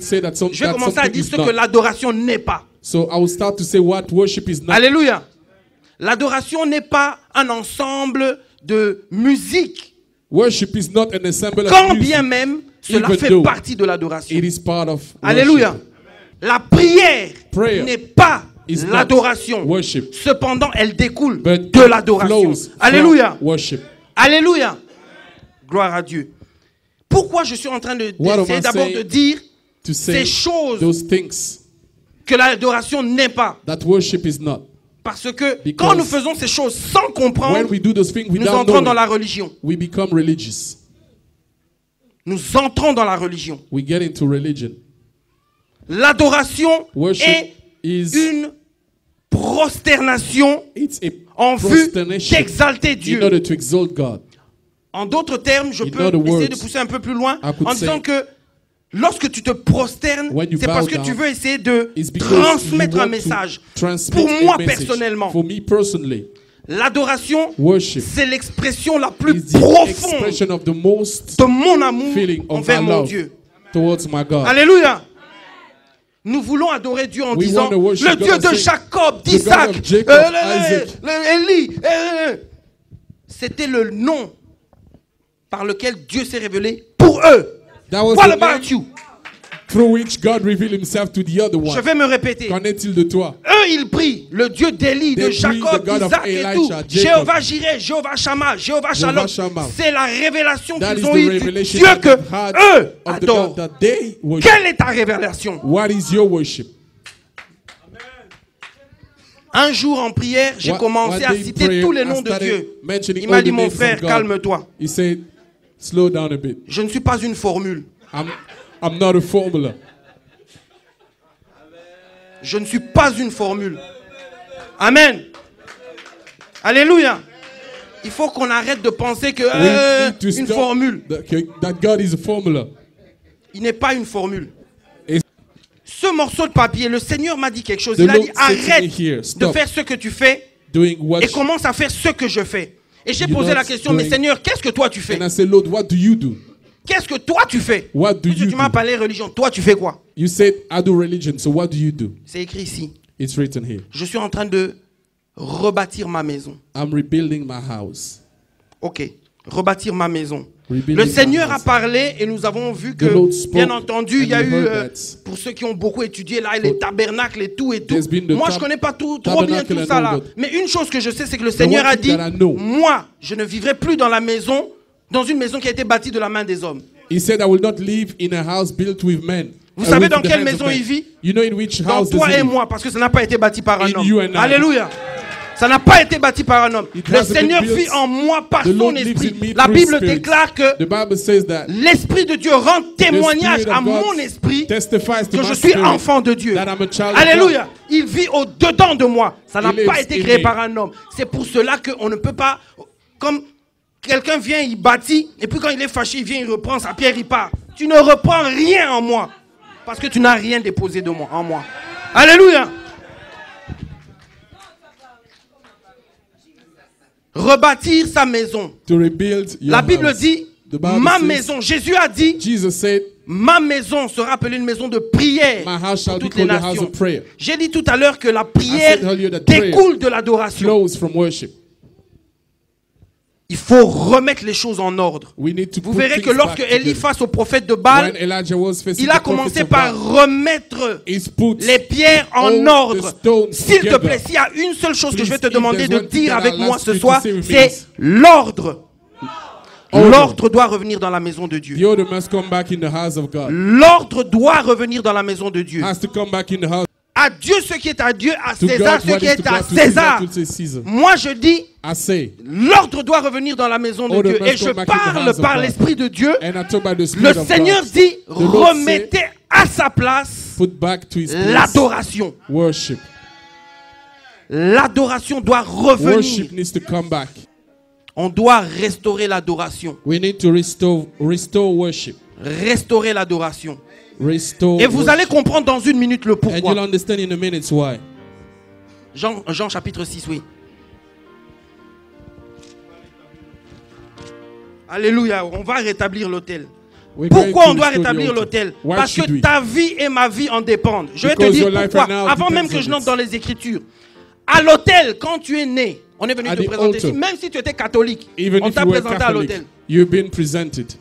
say that Je vais commencer à something dire is ce que not. l'adoration n'est pas. So I will start to say what worship is not. Alléluia. L'adoration n'est pas un ensemble de musique. Worship is not an ensemble Quand of music. bien même cela Even fait though partie de l'adoration. It is part of Alléluia. worship. La prière Prayer n'est pas is not l'adoration. worship. Cependant, elle découle But de it l'adoration. flows Alléluia. from worship. Alléluia. Gloire à Dieu. Pourquoi je suis en train What am d'essayer I d'abord de saying? dire To say ces choses those things que l'adoration n'est pas. that worship is not. Parce que Because quand nous faisons ces choses sans comprendre, When we do those things nous without entrons dans knowing, la religion. we become religious. Nous entrons dans la religion. We get into religion. L'adoration Worship est is une prosternation it's a en vue prosternation d'exalter in Dieu. order to exalt God. En d'autres termes, je In peux other essayer words, de pousser un peu plus loin I could en disant say, que lorsque tu te prosternes, when you c'est bow parce que down, tu veux essayer de It's because transmettre you un want to message. transmit Pour a moi message. personnellement, For me personally, l'adoration, worship c'est l'expression la plus is the profonde expression of the most de mon amour feeling of envers my mon love Dieu. towards my God. Alléluia. Nous voulons adorer Dieu en We disant want to worship le God Dieu and de say, Jacob, the God d'Isaac, of Jacob, Isaac. Élie. C'était le nom par lequel Dieu s'est révélé pour eux. That was What the about name you? through which God revealed himself to the other Je one. vais me répéter. Qu'en est-il de toi? Eux, ils prient le Dieu d'Élie, de They pray Jacob, the God of d'Isaac et Elijah, tout. Jacob. Jéhovah Jireh, Jéhovah Shammah, Jéhovah Shalom. Shammah. C'est la révélation That qu'ils is ont the eue du revelation Dieu that que they've had eux of the adorent. God that they worship. Quelle est ta révélation? What is your worship? Un jour en prière, j'ai commencé à citer tous les noms de Dieu. Il m'a dit, mon frère, calme-toi. He said, slow down a bit. Je ne suis pas une formule. I'm not a formula. Je ne suis pas une formule. Amen. Alléluia. Il faut qu'on arrête de penser que We need to une stop formule. that God is a formula. Il n'est pas une formule. Et- Ce morceau de papier, le Seigneur m'a dit quelque chose. The Il a Lord dit, said to me arrête here, de stop faire ce que tu fais doing what et commence à faire ce que je fais. Et j'ai You're posé not la question, mais doing- Seigneur, qu'est-ce que toi tu fais? And I said, Lord, what do you do? Qu'est-ce que toi tu fais? What do Parce que you tu m'as do? parlé religion. Toi tu fais quoi? You said, I do religion, so what do you do? C'est écrit ici. It's written here. Je suis en train de rebâtir ma maison. I'm rebuilding my house. Ok, rebâtir ma maison. Rebuilding Le my Seigneur a house. parlé et nous avons vu que, The Lord spoke bien entendu, il y a and we eu, heard that. pour ceux qui ont beaucoup étudié, là, les tabernacles et tout. There's been the Moi, je ne connais pas trop bien tabernacle tout and ça all là. that. Mais une chose que je sais, c'est que le Seigneur one a thing dit, that I know. moi, je ne vivrai plus dans une maison qui a été bâtie de la main des hommes. He said, I will not live in a house built with men. Vous savez with dans the quelle hands of maison men. il vit? You know in which Dans house toi does he et live? moi, parce que ça n'a pas été bâti par un In homme. you and I. Alléluia. Ça n'a pas été bâti par un homme. It Le hasn't been Seigneur built. vit en moi par The son Lord lives esprit. in me La through Bible Spirit. déclare que The Bible says that l'Esprit de Dieu rend témoignage Spirit of à God mon esprit testifies to que my je suis spirit enfant de Dieu. that I'm a child of Alléluia. Il vit au-dedans de moi. Ça n'a He pas lives été in créé me. par un homme. C'est pour cela qu'on ne peut pas... Comme quelqu'un vient, il bâtit, et puis quand il est fâché, il vient, il reprend sa pierre, il part. Tu ne reprends rien en moi. Parce que tu n'as rien déposé de moi, en moi. Alléluia. Rebâtir sa maison. to rebuild your La Bible house. dit, The Bible ma says- maison. Jésus a dit, Jesus said, ma maison sera appelée une maison de prière my house shall pour be toutes les called a house nations. of prayer. J'ai dit tout à l'heure que la prière I said earlier that prayer découle de l'adoration. Flows from worship. Il faut remettre les choses en ordre. We need to Vous put verrez que things lorsque back Élie together. face au prophète de Baal, When Elijah was facing il a the prophets commencé of par Baal, remettre he's put les pierres en all ordre. the stones S'il te together. plaît, s'il y a une seule chose que je vais te Please, if demander there's de one thing dire that avec I'll moi ask ce you to soir, say with c'est me. l'ordre. Order. L'ordre doit revenir dans la maison de Dieu. The order must come back in the house of God. L'ordre doit revenir dans la maison de Dieu. Has to come back in the house. À Dieu ce qui est à Dieu, à To César God ce what qui is to est à God, to César. Caesar, to Caesar. Moi je dis, I say, l'ordre doit revenir dans la maison de Order Dieu. must Et je come back in the parle house of par God. l'Esprit de Dieu. and I talk by the Le Spirit of Seigneur God. dit, The Lord remettez à sa place Put back to his place. l'adoration. Worship. L'adoration doit revenir. Worship needs to come back. On doit restaurer l'adoration. We need to restore worship. Restaurer l'adoration. Restore Et vous worship. allez comprendre dans une minute le And you'll pourquoi. understand in a minute why. Jean chapitre 6, oui. Alléluia, on va rétablir l'autel. We're going Pourquoi to on doit restore the rétablir altar. l'autel? Why Parce que should we? ta vie et ma vie en dépendent. Je vais te Because dire your life pourquoi. right now Avant même depends que je on n'entre it. dans les Écritures. À l'autel, quand tu es né, on est venu At te the présenter. altar. Même si tu étais catholique, Even on if t'a you were présenté à Catholic, l'autel. you've been presented.